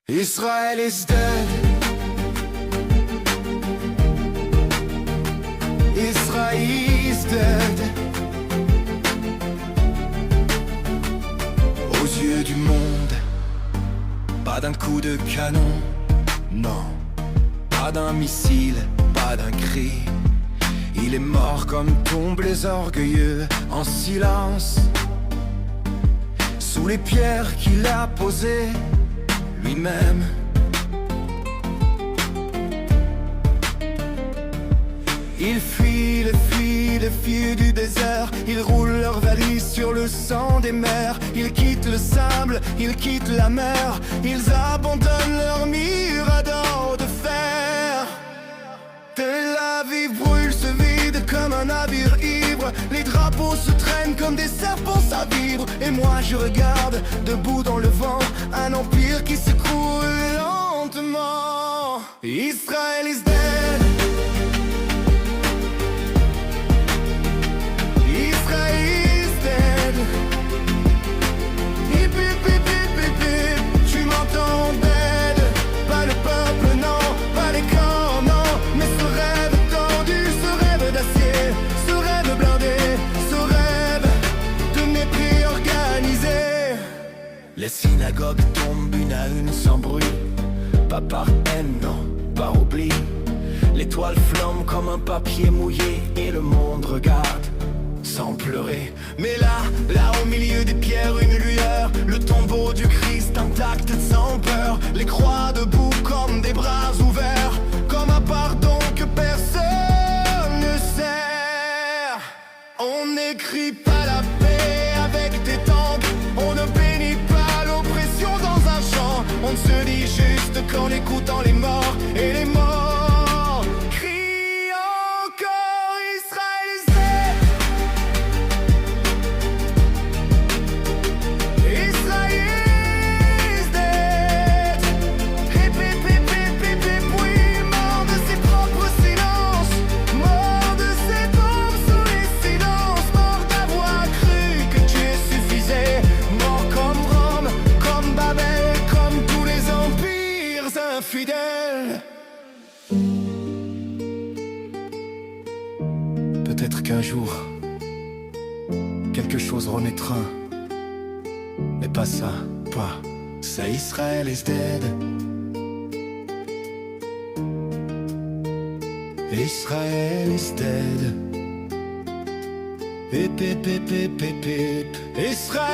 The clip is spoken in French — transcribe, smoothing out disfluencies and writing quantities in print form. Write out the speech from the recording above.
Israel is dead. Israel is dead. Aux yeux du monde, pas d'un coup de canon, non, pas d'un missile, pas d'un cri. Il est mort comme tombent les orgueilleux en silence, sous les pierres qu'il a posées lui-même. Ils fuient les filles du désert. Ils roulent leurs valises sur le sang des mers. Ils quittent le sable, ils quittent la mer. Ils abandonnent leurs miradors de fer. Tel Aviv brûle, se vide comme un navire ivre. Les drapeaux se traînent comme des serpents à vivre. Et moi je regarde, debout dans le vent, un empire qui s'écroule lentement. Israel is dead. Israel is dead. Hip hip hip hip hip hip. Tu m'entends dead. Pas le peuple, non, pas les camps, non. Mais ce rêve tordu, ce rêve d'acier, ce rêve blindé, ce rêve de mépris organisé. Les synagogues tombent une à une sans bruit. Pas par haine, non, par oubli. L'étoile flambe comme un papier mouillé. Et le monde regarde sans pleurer. Mais là au milieu des pierres, une lueur. Le tombeau du Christ intact sans peur. Les croix debout comme des bras ouverts. Comme un pardon que personne ne sert. On n'écrit pas la paix avec des tempes. On ne bénit pas l'oppression dans un champ. On ne se dit juste qu'en écoutant les morts. Et les morts crient encore Israël is dead. Israël is dead. Hip hip hip hip hip hip. Oui, mort de ses propres silences. Mort de ses tombes sous les silences. Mort d'avoir cru que Dieu suffisait. Mort comme Rome, comme Babel, comme tous les empires infidèles. Peut-être qu'un jour, quelque chose renaîtra. Mais pas ça, pas. Ça, Israel is dead. Israel is dead. Hip hip hip hip hip hip. Israel